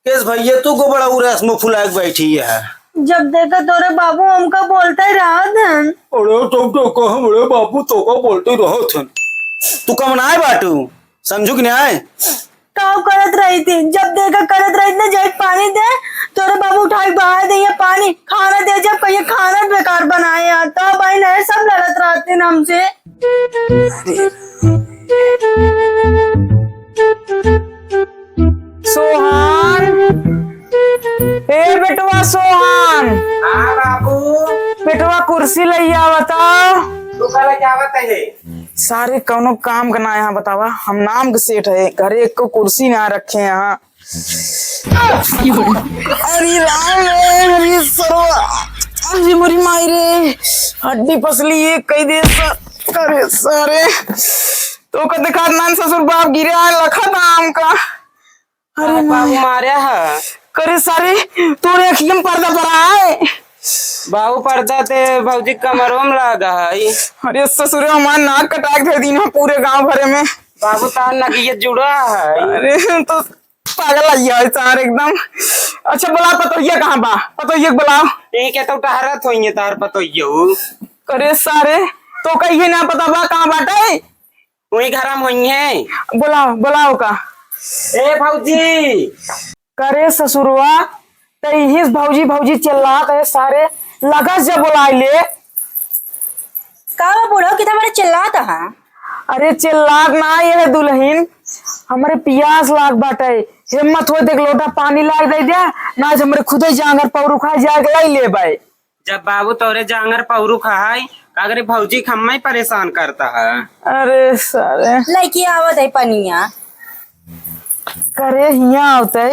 Case भैया तू को बड़ा उरास में फुला के बैठी है। जब देखा तोरे बाबू हमका बोलते रहा धन। अरे तुम तो कहो बड़े बापू तो को बोलते रहो थे। तू कम ना आए बाटू समझू कि नहीं आए। काव करत रही थी, जब देखा करत रही थी जब पानी दे तोरे बाबू उठाई बहा दे पानी, खाना दे जब कहिए खाना बेकार बनाए आता भाई नहीं सब लड़त रहते न हमसे। सोहन, ए बेटवा सोहन। हाँ बाबू। बेटवा कुर्सी लइया बताओ। तू कल क्या बताए? सारे कौनो काम करना यहाँ बतावा। हम नाम के सेठ है, घरे एक को कुर्सी ना रखे यहाँ। अरे राम रे मेरी सरवा, अरे मेरी माई रे हड्डी पसली एक कई दे करे सारे तो का देखा नान ससुर बाप गिरा लखा नाम का। अरे बाबू मारे है करे सारे तोरे अखियम पर्दा पड़ा है। बाबू पर्दा ते भौजी कमरों में लगा है। अरे ससुर हमार नाक कटा के दी ना पूरे गांव भरे में। बाबू तार नकिया जुड़ा है। अरे तो पागल आइया है सार एकदम। अच्छा बुला पतोहिया कहाँ बा, पतोहिया बुलाओ। ठीक है तो टहरत होइए तार पतोहियो। करे सारे तो कहिए ना पता बा कहाँ बाटे। वही घर में होई है। बुलाओ बुलाओ का। ए भौजी। करे ससुरवा तहिस भौजी भौजी चिल्लात है सारे लगस जब बुलाई ले। का बूढ़ो कि तुम्हारे चिल्लाता है। अरे चिल्लात ना ये दुल्हन हमारे पियास लाग बाटे, हिम्मत हो देख लोटा पानी लाग दे दिया ना हमारे खुद ही जांगर पौरू खा जाके लाई ले भाई। जब बाबू तोरे जांगर पौरू खाए अगर भौजी खम्मा ही परेशान करता है। अरे सारे लड़की आवत है पनिया। करे हिया आवते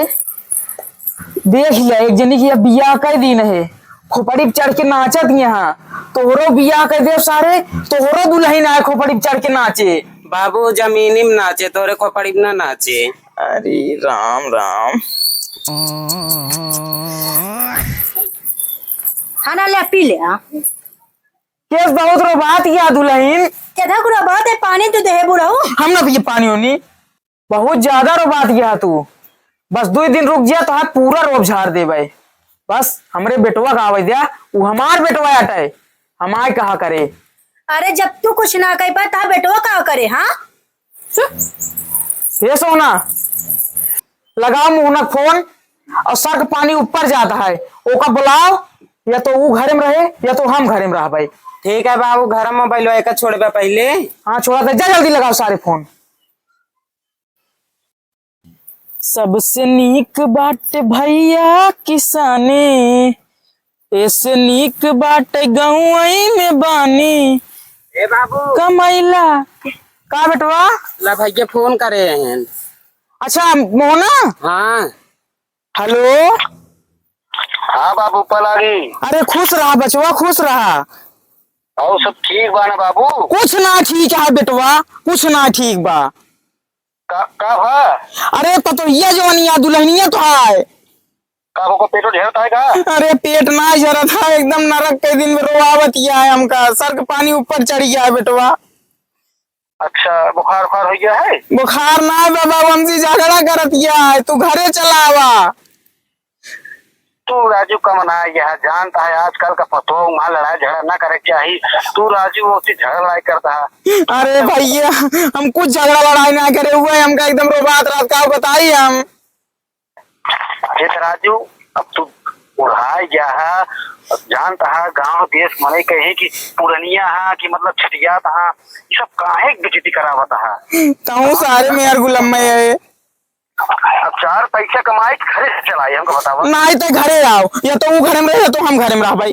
देख लिया एक जनी की बिया कई दिन है खोपड़ी चढ़ के नाचत यहाँ तोहरो बिया कर दे सारे तोहरो दुल्हन आए खोपड़ी चढ़ के नाचे। बाबू जमीनी में नाचे तोरे खोपड़ी में ना नाचे। अरे राम राम। खाना ले पी ले। केस बहुत रो बात किया दुल्हन। क्या गुरा बात है पानी तो दे बुढ़ाऊ। हम ना पिए पानी होनी बहुत ज्यादा रो बात किया तू। बस 2 दिन रुक जा तो पूरा रोब झाड़ दे भाई। बस हमरे बेटवा का आवे दिया वो हमार बेटवा हटे हमारे कहा करे। अरे जब तू कुछ ना कह पाता बेटवा का करे। हाँ ये सोना लगाओ मुहनक फोन और सर पानी ऊपर जाता है ओका बुलाओ या तो वो घर में रहे या तो हम घर में रह भाई। ठीक है बाबू घर में मोबाइल एक छोड़बे पहले। हाँ छोड़ा था जा जल्दी लगाओ सारे फोन। सबसे नीक बाट भैया किसाने ऐसे नीक बाट गाँव में बानी। ए बाबू कमैला का बेटवा। ला भैया फोन करे हैं। अच्छा मोहना। हाँ हेलो। हाँ बाबू पलारी। अरे खुश रहा बचवा खुश रहा। और सब ठीक बा ना बाबू। कुछ ना ठीक है बेटवा कुछ ना ठीक बा। का भा? अरे पतोहिया जवानिया दुल्हनिया तो है। का को पेटो झरता है का? अरे पेट ना झरा था एकदम नरक के दिन में रोआवत है हमका सर का पानी ऊपर चढ़ गया है बेटवा। अच्छा बुखार उखार हो गया है? बुखार ना है बाबा वंशी झगड़ा करत है तू घरे चला आवा। तू राजू का मना यह जानता है आजकल का पतो वहाँ लड़ाई झगड़ा ना करे क्या ही तू राजू वो झगड़ा लड़ाई करता है। अरे भैया हम कुछ झगड़ा लड़ाई ना करे हुए हमका एकदम रोबात रात का बताइए हम। ये राजू अब तू उड़ाई गया है जानता है गांव देश मने कहे कि पुरनिया है कि मतलब छटिया था ये सब काहे बेइज्जती करावता है। ताऊ सारे में यार गुलाम में है। अब 4 पैसा कमाए घरे से चलाए हमको बताओ। नहीं तो घरे आओ या तो वो घर में रहे तो हम घर में रह भाई।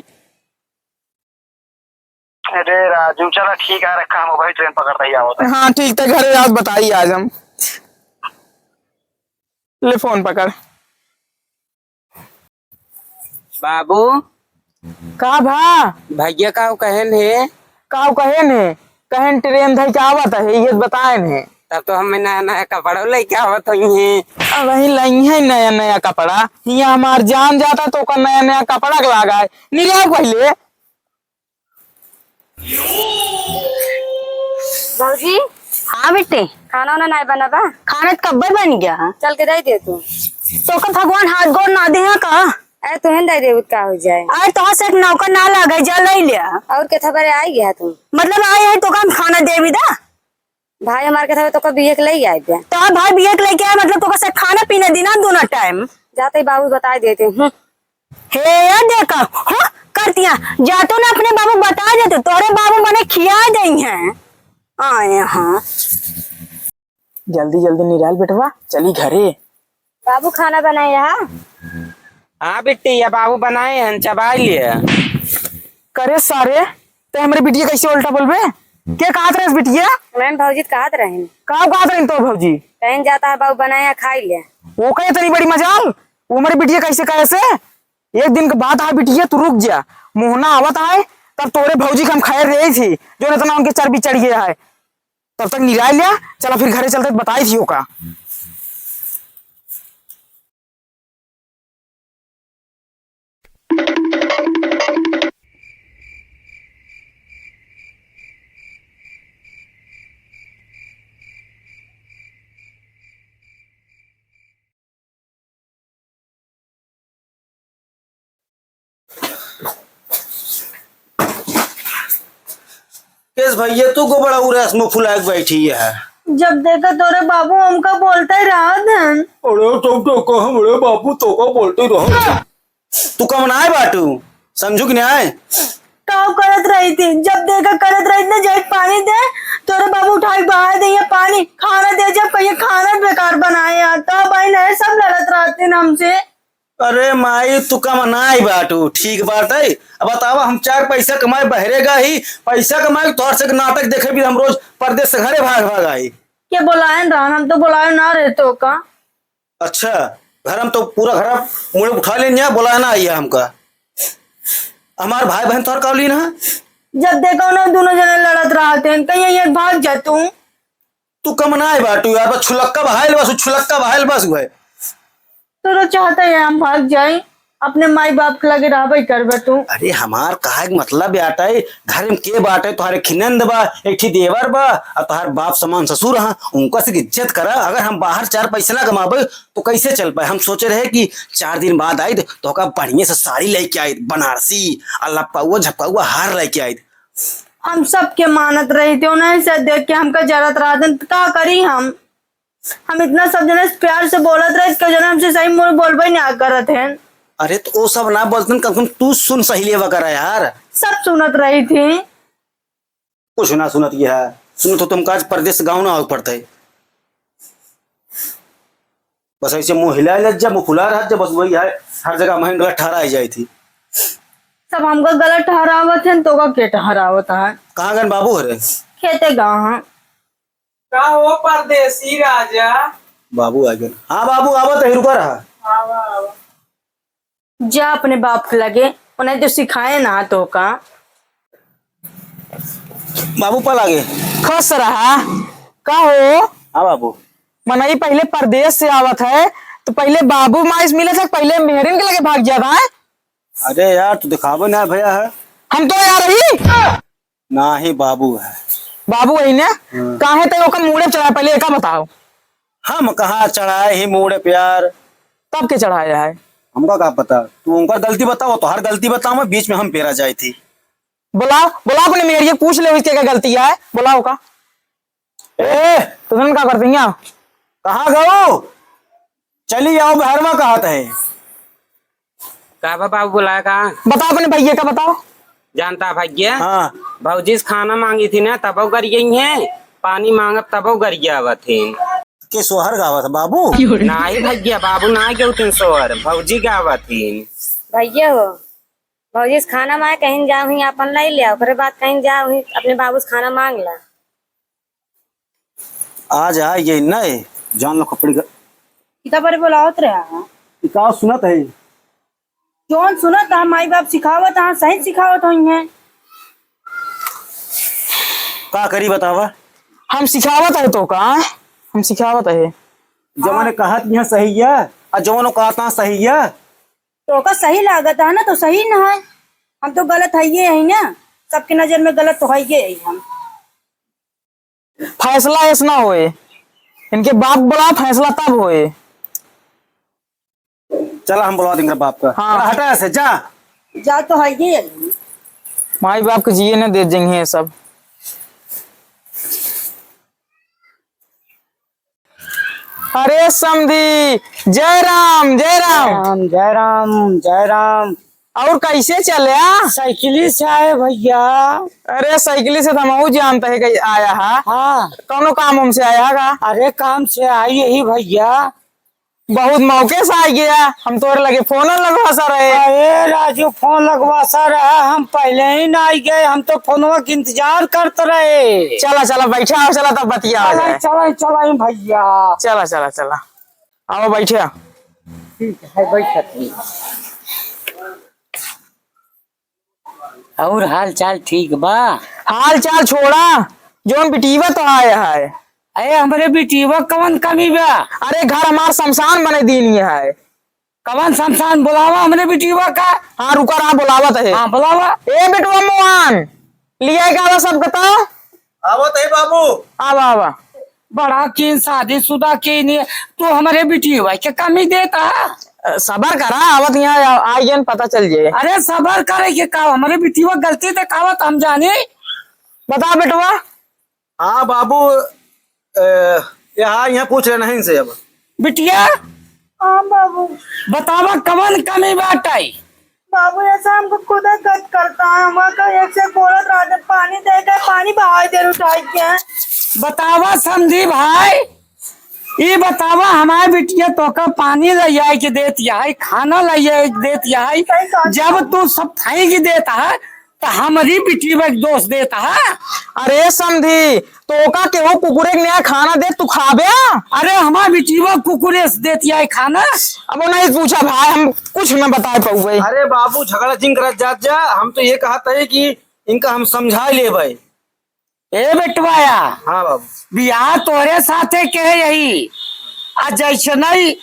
अरे राजू चला ठीक है रखा हम वही ट्रेन पकड़ता ही आओ। हाँ ठीक है घरे आज बताइए आज हम ले फोन पकड़। बाबू का भा भैया का कहन है का कहन है कहन ट्रेन धर के आवत है ये बताए है। तब तो हमें नया नया कपड़ा लेके आवत हुई है। वही लाई है नया नया कपड़ा यहाँ हमार जान जाता तो का नया नया कपड़ा लगा है नहीं पहले। भौजी। हाँ बेटे खाना वाना नहीं बना बा। खाना कब बन गया। चल के दे दे तू। तो का भगवान हाथ गोड़ ना दे का। अरे तुहें दे दे का हो जाए। अरे तो से एक नौकर ना लगे जा ले लिया। और के थबरे आई गया तुम। मतलब आए है तो का खाना दे भी दा। भाई हमारे के थबरे तो कभी एक ले आई बे। तो भाई भी एक लेके आए मतलब तो का से खाना पीना देना दोनों टाइम। जाते ही बाबू बता देते हूँ। हे यार देखा हाँ करतिया जा तो ना अपने बाबू बता देते तोरे बाबू मने खिया दें हैं आए हाँ। जल्दी जल्दी निराल बेटवा चली घरे। बाबू खाना बनाए यहाँ। हाँ बेटी ये बाबू बनाए हैं चबा लिया। करे सारे ते हमारे बिटिया कैसे उल्टा बोलबे। क्या कहा रहे बिटिया। मैम भौजी कहत रहे कहा रहे तो भौजी। कहीं जाता है बाबू बनाया खाई लिया। वो कहे इतनी बड़ी मजाल वो हमारी बिटिया कैसे कहे से। एक दिन के बाद आ बिटिया तू रुक जा मोहना आवत है तब तोरे भौजी के हम खाए रही थी जो इतना उनके चर्बी चढ़ गया है तब तक निराल लिया। चला फिर घरे चलते बताई थी का। केस भैया तू को बड़ा उरास में फुला के बैठी है। जब देखा तोरे बाबू हमका बोलते रहा धन। अरे तो को हमरे बापू तो को बोलते रहो। तू कम ना आए बाटू समझू कि नहीं आए। काव करत रही थी जब देखा करत रही थी जब पानी दे तोरे बाबू उठाई बाहर दे पानी खाना दे जब कहीं खाना बेकार बनाए आता भाई नहीं सब लड़त रहते न हमसे। अरे माई तू कम ना आई बाटू ठीक बात है। अब बतावा हम चार पैसा कमाए बहरेगा ही पैसा कमाए तोहर से नाटक देखे भी हम रोज परदेश से घरे भाग भाग आई। क्या बुलाए रान हम तो बुलाए ना रहे तो का। अच्छा घर हम तो पूरा घर मुड़े उठा लेंगे बुलाए ना आइए हमका। हमारे भाई बहन तोहर का ली ना। जब देखो ना दोनों जने लड़त रहते हैं कहीं ये भाग जा तू कम ना आई बाटू यार बस छुलक्का बहाइल बस छुलक्का बहाइल बस हुए। तो चाहता है हम भाग जाए अपने माई बाप के लगे रह कर तू। अरे हमार कहा मतलब बेटा है घर में के बाटे तुम्हारे खिनंद बा एक ठी देवर बा और तुम्हारे बाप समान ससुर हाँ उनका से इज्जत करा। अगर हम बाहर चार पैसा ना कमाबे तो कैसे चल पाए। हम सोचे रहे कि 4 दिन बाद आई तो का बढ़िया से साड़ी लेके आई बनारसी और लपका झपका हुआ हार लेके आई। हम सबके मानत रही थी उन्हें से देख के हमका जरूरत रहा क्या करी हम इतना सब जने प्यार से बोलत रहे जने हमसे सही मोड़ बोलबे नहीं करत हैं। अरे तो वो सब ना बोलते कम से कम तू सुन सही ले वगैरह यार। सब सुनत रही थी। कुछ ना सुनत ये है सुनो तो तुमका आज परदेश गाँव ना आग पड़ता है। बस ऐसे मुँह हिला लग जा मुँह फुला रहा जा बस वही है हर जगह महंग गलत ठहरा जाई थी। सब हमका गलत ठहरावत है तो का के ठहरावत है। कहाँ गए बाबू हरे खेते गाँव का हो परदेसी राजा। बाबू आ गए। हाँ बाबू आवत है रुका रहा। जा अपने बाप के लगे उन्हें तो सिखाए ना तो का। बाबू पल आगे खुश रहा का हो। हाँ बाबू मनाई पहले परदेश से आवत है तो पहले बाबू माइस मिले थे पहले मेहरिन के लगे भाग गया था। अरे यार तू दिखावे ना भैया है। हम तो यार रही ना ही बाबू है। बाबू वही ने कहा तो का मुड़े चढ़ा पहले एक बताओ। हम कहाँ चढ़ाए ही मोड़े प्यार तब के चढ़ाया है। हमका क्या पता तू उनका गलती बताओ तो हर गलती बताओ मैं बीच में हम पेरा जाए थी। बुलाओ बुलाओ अपने मेरी पूछ ले इसके क्या गलती है बुलाओ का। ए तुम क्या करती हैं। कहाँ गो चली आओ बाहर में कहा है। का बाबू बुलाया का बताओ अपने भैया का बताओ। जानता भैया हाँ भौजी से खाना मांगी थी ना तब गर गई है पानी मांगब तब गर गया थी के सोहर गावा था बाबू। ना ही भैया बाबू ना गयो तीन सोहर भौजी गावा थी। भैया हो भौजी से खाना मांगे कहीं जाओ ही अपन लाई लिया फिर बाद कहीं जाओ ही अपने बाबू से खाना मांग ला। आज आ ये नहीं जान लो कपड़ी का कितना बार बुलावत रहा का सुनत है। जौन सुनत है माई बाप सिखावत है सही सिखावत है। का करी बतावा। हम सिखावत है तो का हम सिखावत है। जमाने कहा यहाँ सही है और जवानों कहा था सही है तो का सही लागत है ना तो सही ना है। हम तो गलत है ये है ना सबकी नजर में गलत तो है ये है हम। फैसला ऐसा होए इनके बाप बुलाओ फैसला तब होए। चला हम बुलवा देंगे बाप का। हाँ। चला, हटा ऐसे जा। जा तो है ये माई बाप के जिए ने दे देंगे ये सब। अरे समधी, जय राम जय राम। जय राम जय राम। और कैसे चले साइकिल से आए भैया। अरे साइकिल से तो हम जानते है कि आया है। हाँ कौनो काम हमसे आया का? अरे काम से आई यही भैया। बहुत मौके से आ गया। हम तोरे लगे फोन लगवा सा रहे। अरे राजू फोन लगवा सा रहा, हम पहले ही ना आई गए, हम तो फोनवा के इंतजार करते रहे। चला चला बैठा आओ, चला तब बतिया हो जाए। चला चला भैया। चला चला चला आओ बैठे। ठीक है बैठती। और हाल चाल ठीक बा? हाल चाल छोड़ा, जोन बिटीवा तो आया है। अरे हमारे बेटीवा कवन कमी बा? अरे घर हमार शमशान बने दीनी है। कवन शमशान बुलावा हमरे बेटीवा का? हाँ रुका रहा बुलावत है। हाँ बुलावा। ए बेटवा मोहन लिया का सब बताओ। आवत है बाबू। आवा आवा। बड़ा की शादीशुदा के नहीं तो हमारे बेटीवा के कमी देता। सबर करा, आवत यहाँ आइए पता चल जाए। अरे सबर करे के का हमारे बेटीवा गलती दिखावत हम जाने। बता बेटवा। हाँ बाबू, यहाँ पूछ रहे नहीं से अब बिटिया हाँ बाबू। बतावा कवन कमी बाटाई। बाबू ऐसा हमको खुद गद करता है, हमारा एक से बोलत रहा था पानी देकर पानी बहा दे उठाई के। बतावा समझी भाई, ये बतावा हमारे बिटिया तो का पानी ले के देती है, खाना ले देती है, जब तू सब खाई की देता है तो हमारी बिटी में दोष देता है। अरे समझी तो का के वो कुकुरे के नया खाना दे तू खाबे। अरे हमारी बिटी वो कुकुरे से देती है खाना। अब वो नहीं पूछा भाई, हम कुछ न बता पाऊंगे। अरे बाबू झगड़ा जिन कर जात जा, हम तो ये कहते हैं कि इनका हम समझा ले भाई। ए बेटवाया, हाँ बाबू, बियाह तोरे साथे के यही जैसे नहीं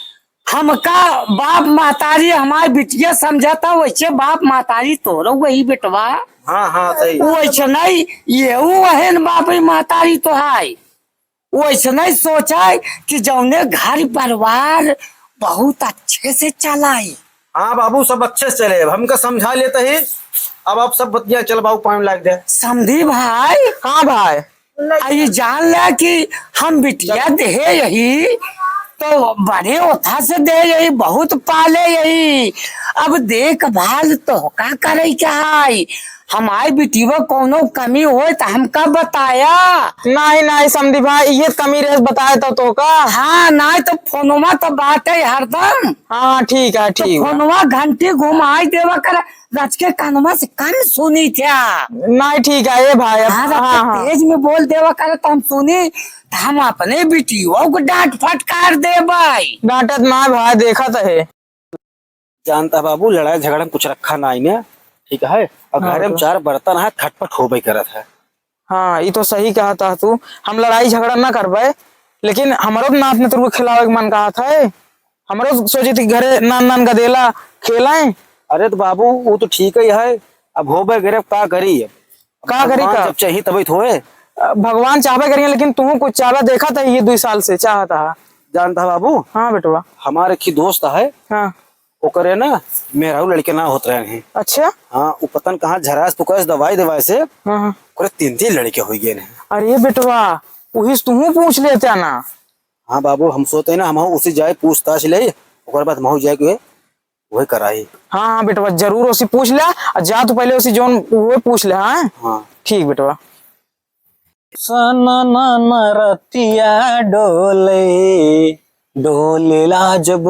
हमका बाप महतारी हमारी बिटिया समझाता वैसे बाप महतारी तोरो वही बेटवा। हाँ हाँ सही। वैसे नहीं ये वहन बाप महतारी तो है, वैसे नहीं सोचा कि जौने घर परिवार बहुत अच्छे से चलाई। हाँ बाबू सब अच्छे से चले, हमका समझा लेते ही। अब आप सब बतिया चल बाबू पानी लाग दे। समझी भाई। हाँ भाई, ये जान ले कि हम बिटिया दे यही तो बड़े ओथा से दे यही, बहुत पाले यही। अब देखभाल तो का करे क्या है, हमारी बिटिया कोनो कमी हो तो हमका बताया। नहीं नहीं समझी भाई, ये कमी रह बताए तो का। हाँ नहीं तो फोनवा तो बात है हरदम। हाँ ठीक है ठीक है। फोनवा घंटी घुमाई देवा कर रच के कानवा से कान सुनी क्या। नहीं ठीक है ये भाई। हाँ, हाँ तेज में बोल देवा कर तो हम सुनी तो हम अपने बिटियों को डांट फटकार दे भाई। डांटत ना भाई, देखा तो है। जानता बाबू लड़ाई झगड़ा में कुछ रखा ना इन्हें, ठीक है। और घर में चार बर्तन है, खटपट हो गई करत है। हाँ ये तो सही कहा था तू, हम लड़ाई झगड़ा ना करवाए, लेकिन हमारो नाथ ने तुमको खिलावे के मन कहा था। हमारो सोची थी घरे नान नान गदेला खेलाए। अरे तो बाबू वो तो ठीक ही है, अब हो गए गिरफ्त का करी, का करी का? जब चाहिए तभी तो है। भगवान चाहबे करिए, लेकिन तू कुछ चाहबे देखा था ये 2 साल से चाहता है। जानता बाबू, हाँ बेटवा। हमारे की दोस्त है, हाँ वो करे ना मेरा लड़के ना होते रहे हैं। अच्छा। हाँ वो पतन कहाँ झरास तो कैसे दवाई से हाँ हाँ। 3 लड़के हो गए हैं। अरे बेटवा वही तू पूछ लेते ना। हाँ बाबू हम सोते हैं ना, हम उसी जाए पूछताछ ले, बाद हम जाए के वही कराई। हाँ हाँ बेटवा जरूर उसी पूछ ले, जा तो पहले उसी जोन वो पूछ ले। हाँ हाँ ठीक बेटवा। रतिया डोले डोले लाजब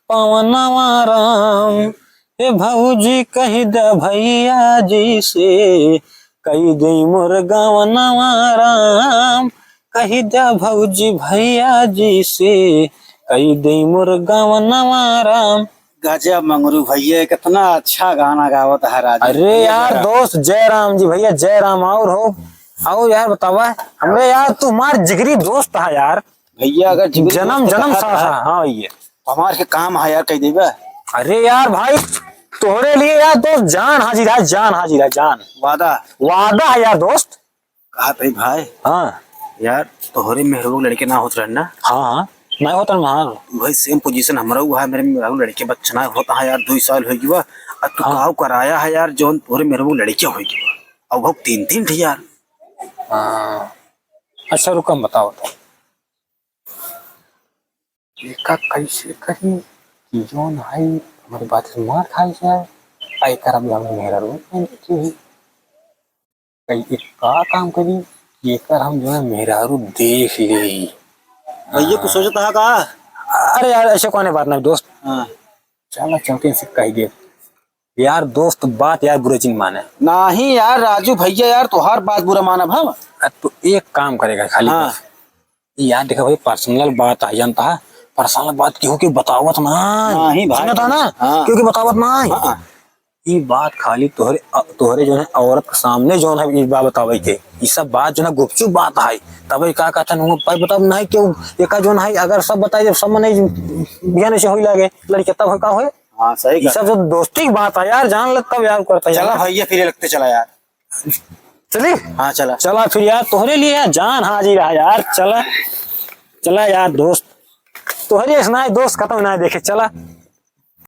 पवनवा राम, हे भौजी कही दे भैया जी से, कही दे मोर गवनवा राम, कही दे भौजी भैया जी से, कही दे मोर गवनवा राम। गजब मंगरू भैया, कितना अच्छा गाना गावत है राजा। अरे यार दोस्त जय राम जी भैया, जय राम। और हो आओ यार बतावा हमरे यार, तुम्हार जिगरी दोस्त है यार भैया। अगर जन्म जन्म सा। हाँ ये हमारे के काम है यार, कह देगा। अरे यार भाई तोहरे लिए यार दोस्त जान हाजिर है, जान हाजिर है, जान। वादा वादा है यार दोस्त। कहा भाई हाँ यार, तोहरे मेहरबूब लड़के ना होते रहना। हाँ नहीं होता महार। वही सेम पोजीशन हमारा हुआ है, मेरे मेरा लड़के बच्चा होता है यार, 2 साल हो गया। अब तू काव कराया है यार, जो तोरे मेरे वो लड़कियां हो गई अब वो 3-3 ठी यार। हाँ अच्छा रुको हम बताओ तो एका कैसे करी कि जोन है हमारी बात से मार खाई जाए आई कर भी हम मेरा रो कई एक का काम करी ये कर हम जो है मेरा रो देख ले। भैया कुछ सोचता है का? अरे यार ऐसे कौन बात नहीं दोस्त। हाँ चलो चलते से कह दे यार दोस्त बात यार बुरे चीज माने नहीं यार राजू भैया यार तुहार बात बुरा माना हम। तो एक काम करेगा खाली हाँ। यार देखो भाई पर्सनल बात आ जानता है, पर्सनल बात क्यों की बतावत ना नहीं भाई था ना हाँ। क्योंकि बतावत ना हाँ। ये बात खाली तोहरे जो है औरत के सामने जो है इस बात बतावे के ये सब बात जो है गुपचुप बात है तब का कहता भाई बताओ नहीं क्यों एका जो है अगर सब बताई जब सब मने बिहान से होई लागे लड़के तब हो का होए। हाँ सही ये सब जो दोस्ती की बात है यार जान ले तब यार करता है। चला भैया फिर लगते चला यार। चलिए हाँ चला चला फिर यार तोहरे लिए यार जान हाजिर है यार। चला चला यार दोस्त तोहरे सुनाए दोस्त खत्म ना देखे चला।